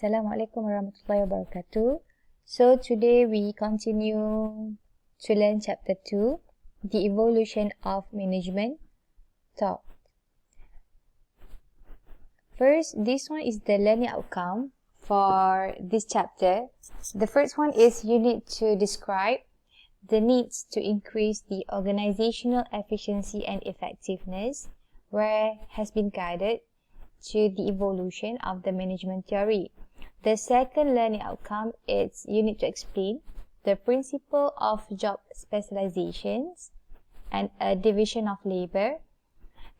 Assalamualaikum warahmatullahi wabarakatuh. So today we continue to learn chapter 2, the evolution of management thought. First, this one is the learning outcome for this chapter. The first one is you need to describe the needs to increase the organizational efficiency and effectiveness, where has been guided to the evolution of the management theory. The second learning outcome is you need to explain the principle of job specializations and a division of labor.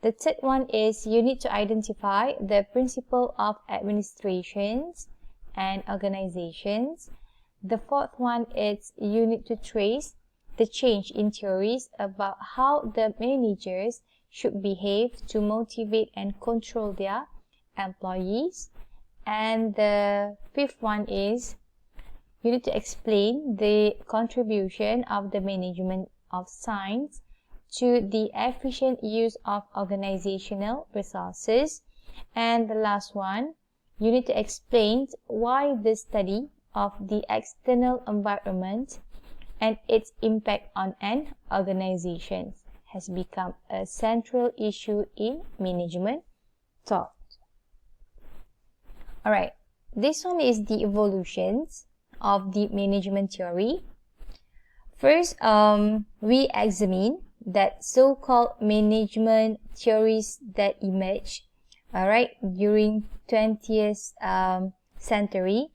The third one is you need to identify the principle of administrations and organizations. The fourth one is you need to trace the change in theories about how the managers should behave to motivate and control their employees. And the fifth one is you need to explain the contribution of the management of science to the efficient use of organizational resources. And the last one, you need to explain why the study of the external environment and its impact on an organization has become a central issue in management thought. Alright, this one is the evolutions of the management theory. First, we examine that so-called management theories that emerged, during 20th century.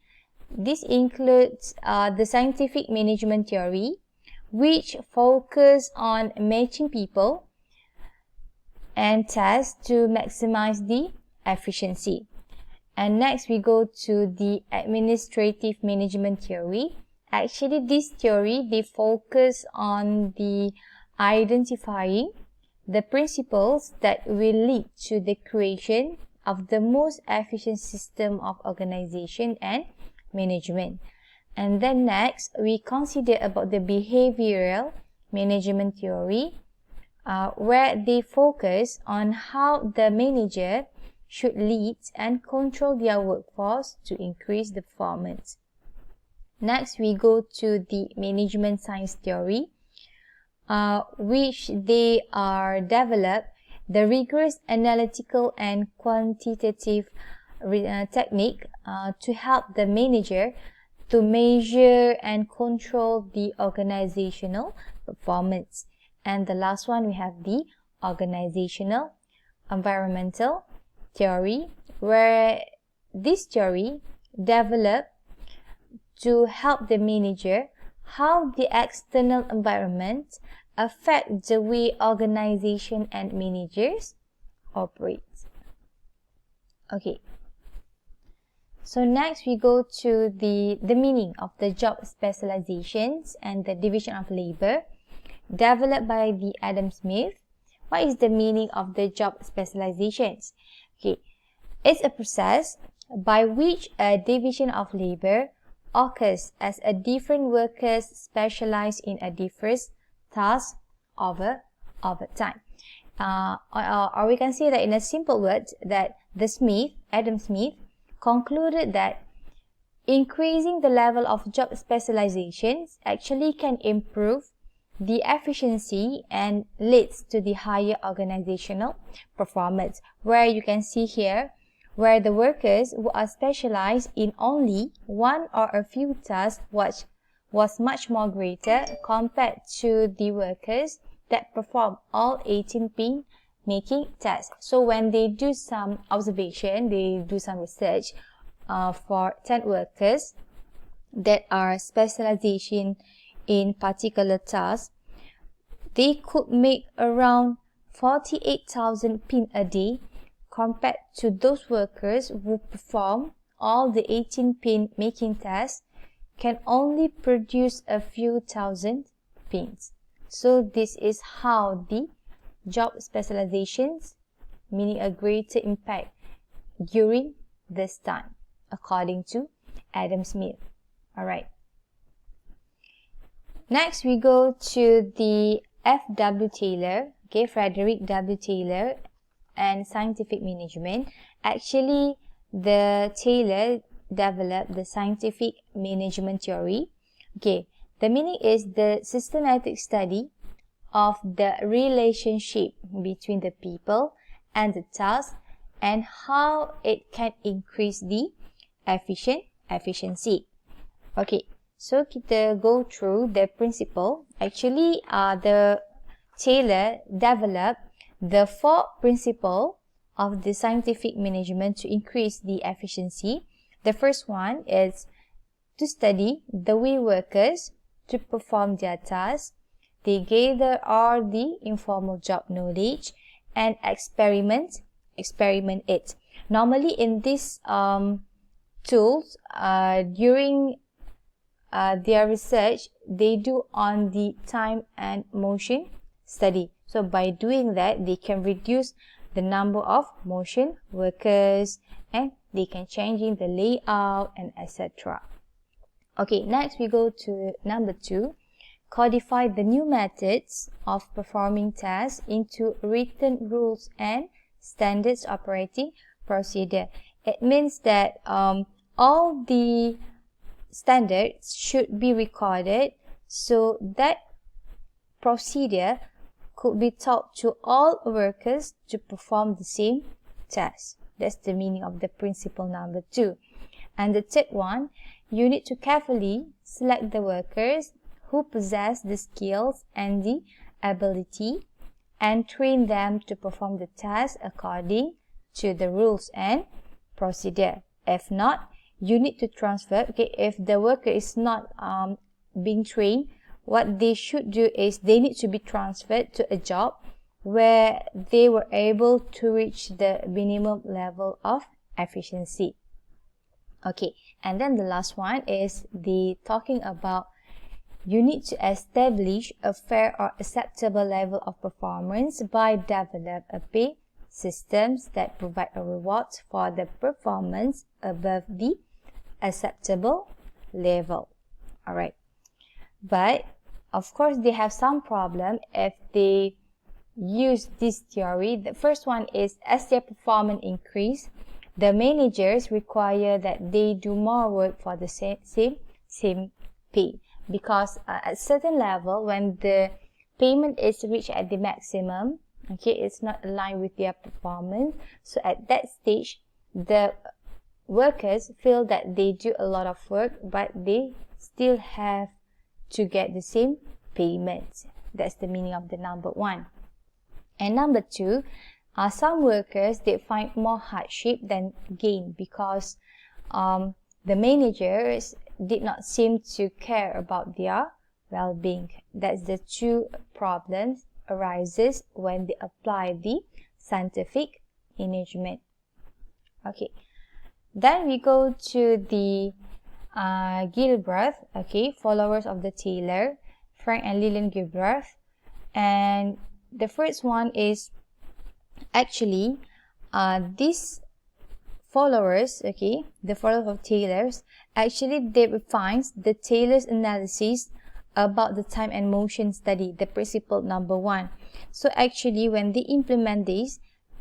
This includes the scientific management theory, which focus on matching people and tasks to maximize the efficiency. And next we go to the administrative management theory. Actually, this theory, they focus on the identifying the principles that will lead to the creation of the most efficient system of organization and management. And then next, we consider about the behavioral management theory, where they focus on how the manager should lead and control their workforce to increase the performance. Next, we go to the management science theory, which they are developed the rigorous analytical and quantitative technique to help the manager to measure and control the organizational performance. And the last one, we have the organizational environmental theory, where this theory developed to help the manager how the external environment affect the way organization and managers operate. Okay. So next we go to the meaning of the job specializations and the division of labor developed by the Adam Smith. What is the meaning of the job specializations? Okay, it's a process by which a division of labor occurs as a different workers specialize in a different task over time. Or we can say that in a simple word that Adam Smith, concluded that increasing the level of job specializations actually can improve the efficiency and leads to the higher organizational performance, where you can see here where the workers who are specialized in only one or a few tasks was much more greater compared to the workers that perform all 18 pin making tasks. So when they do some observation, they do some research for 10 workers that are specialization in particular tasks, they could make around 48,000 pin a day compared to those workers who perform all the 18 pin making tasks can only produce a few thousand pins. So this is how the job specializations, meaning a greater impact during this time, according to Adam Smith. Alright. Next, we go to the F.W. Taylor, Frederick W. Taylor, and scientific management. Actually, the Taylor developed the scientific management theory. Okay, the meaning is the systematic study of the relationship between the people and the task and how it can increase the efficiency. Okay, so kita go through the principle. Actually, the Taylor developed the 4 principles of the scientific management to increase the efficiency. The first one is to study the way workers to perform their tasks. They gather all the informal job knowledge and experiment it. Normally in these tools, during their research, they do on the time and motion study. So by doing that, they can reduce the number of motion workers and they can change in the layout and etc. Okay, next we go to number 2. Codify the new methods of performing tasks into written rules and standards operating procedure. It means that all the standards should be recorded so that procedure could be taught to all workers to perform the same task. That's the meaning of the principle number 2. And the third one, you need to carefully select the workers who possess the skills and the ability and train them to perform the task according to the rules and procedure. If not, you need to transfer. Okay, if the worker is not being trained, what they should do is they need to be transferred to a job where they were able to reach the minimum level of efficiency. Okay, and then the last one is the talking about you need to establish a fair or acceptable level of performance by develop a pay systems that provide a reward for the performance above the acceptable level. Alright, but of course they have some problem if they use this theory. The first one is as their performance increase, the managers require that they do more work for the same pay. Because at certain level, when the payment is reached at the maximum, okay, it's not aligned with their performance. So at that stage, the workers feel that they do a lot of work, but they still have to get the same payment. That's the meaning of the number 1. And number 2, some workers, they find more hardship than gain because the managers did not seem to care about their well-being. That's the 2 problems arises when they apply the scientific management. Okay, then we go to the Gilbreth, okay, followers of the Taylor, Frank and Lillian Gilbreth. And the first one is actually these followers, okay, the followers of Taylor's, actually they refines the Taylor's analysis about the time and motion study, the principle number 1. So actually when they implement this,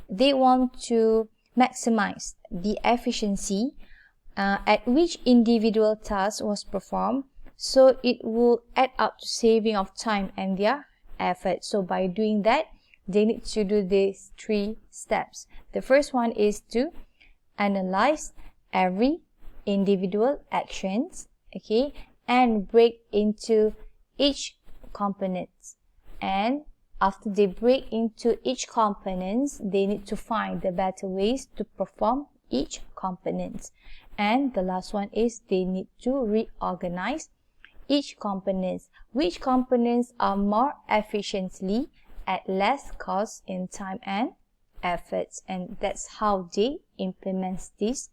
they want to maximize the efficiency at which individual task was performed, so it will add up to saving of time and their effort. So by doing that, they need to do these 3 steps. The first one is to analyze every individual actions, okay, and break into each component. And after they break into each components, they need to find the better ways to perform each component. And the last one is they need to reorganize each component. Which components are more efficiently at less cost in time and efforts, and that's how they implement this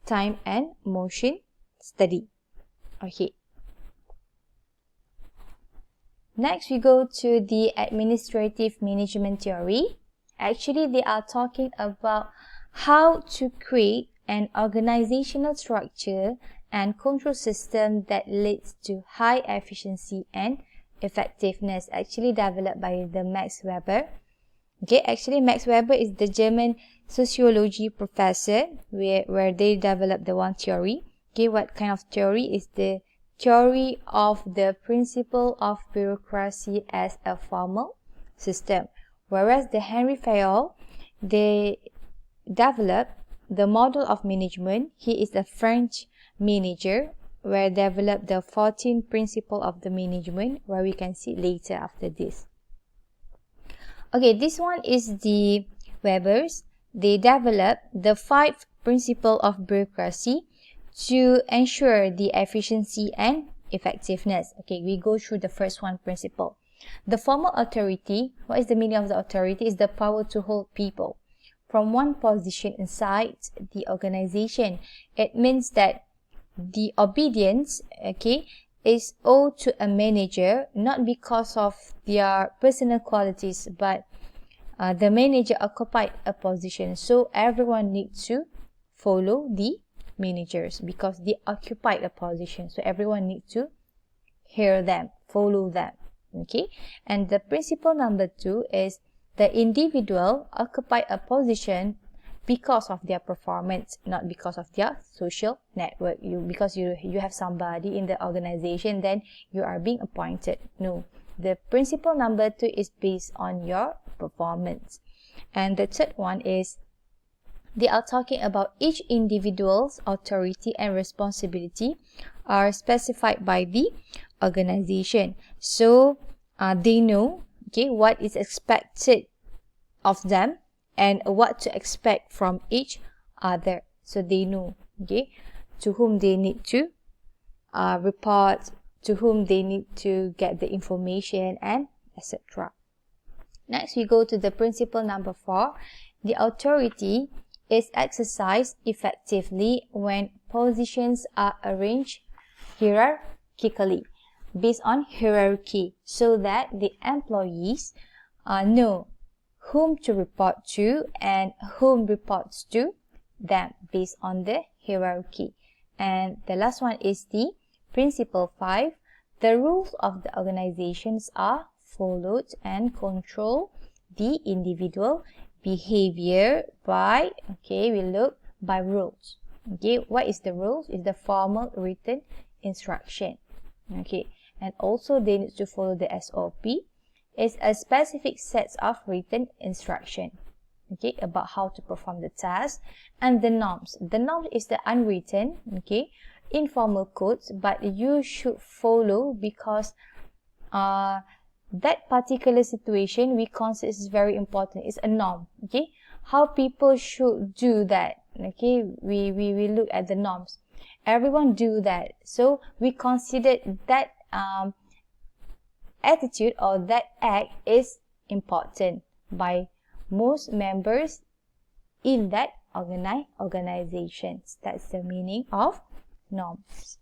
time and motion study. Okay, next we go to the administrative management theory. Actually they are talking about how to create an organizational structure and control system that leads to high efficiency and effectiveness, actually developed by the Max Weber. Okay, actually Max Weber is the German sociology professor where they developed the one theory. Okay, what kind of theory? Is the theory of the principle of bureaucracy as a formal system. Whereas the Henry Fayol, they developed the model of management. He is a French manager where developed the 14 principle of the management, where we can see later after this. Okay, this one is the Webers. They developed the 5 principle of bureaucracy to ensure the efficiency and effectiveness. Okay, we go through the first one principle. The formal authority, what is the meaning of the authority? Is the power to hold people from one position inside the organization. It means that the obedience, okay, is owed to a manager, not because of their personal qualities, but the manager occupied a position. So everyone needs to follow the managers because they occupied a position. So everyone needs to hear them, follow them. Okay, and the principle number 2 is the individual occupy a position because of their performance, not because of their social network. Because you have somebody in the organization, then you are being appointed. No, the principle number 2 is based on your performance. And the third one is they are talking about each individual's authority and responsibility are specified by the organization. So they know, okay, what is expected of them and what to expect from each other. So they know, okay, to whom they need to report, to whom they need to get the information, and etc. Next, we go to the principle number 4. The authority is exercised effectively when positions are arranged hierarchically, based on hierarchy, so that the employees know whom to report to and whom reports to them based on the hierarchy. And the last one is the principle 5. The rules of the organizations are followed and control the individual behavior by, okay, we look by rules. Okay, what is the rules? Is the formal written instruction. Okay, and also they need to follow the SOP. It's a specific set of written instruction, okay, about how to perform the task. And the norms. The norm is the unwritten, okay, informal codes, but you should follow because that particular situation we consider is very important. It's a norm, okay, how people should do that. Okay, we look at the norms. Everyone do that, so we consider that attitude or that act is important by most members in that organizations. That's the meaning of norms.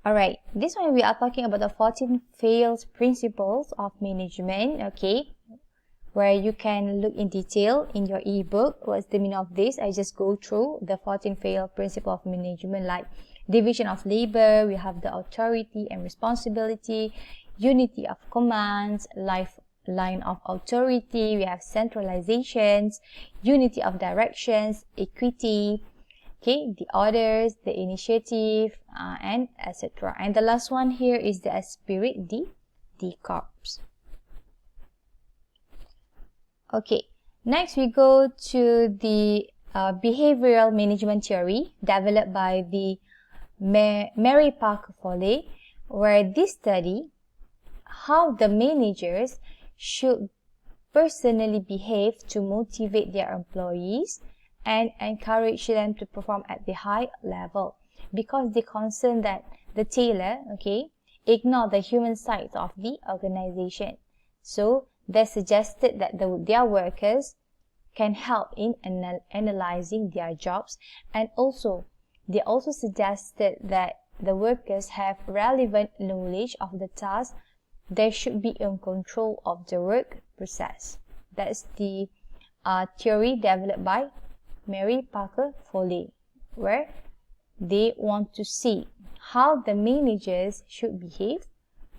Alright, this one we are talking about the 14 failed principles of management, okay, where you can look in detail in your ebook. What's the meaning of this? I just go through the 14 failed principles of management, like division of labor, we have the authority and responsibility, unity of commands, line of authority, we have centralizations, unity of directions, equity, okay, the orders, the initiative, and etc. And the last one here is the spirit, the corps. Okay, next we go to the behavioral management theory developed by the Mary Parker Foley, where this study how the managers should personally behave to motivate their employees and encourage them to perform at the high level, because they concern that the tailor, okay, ignore the human side of the organization. So they suggested that their workers can help in analyzing their jobs, and also they also suggested that the workers have relevant knowledge of the task. They should be in control of the work process. That's the theory developed by Mary Parker Foley, where they want to see how the managers should behave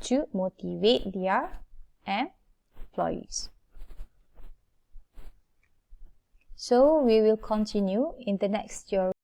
to motivate their employees. So we will continue in the next theory.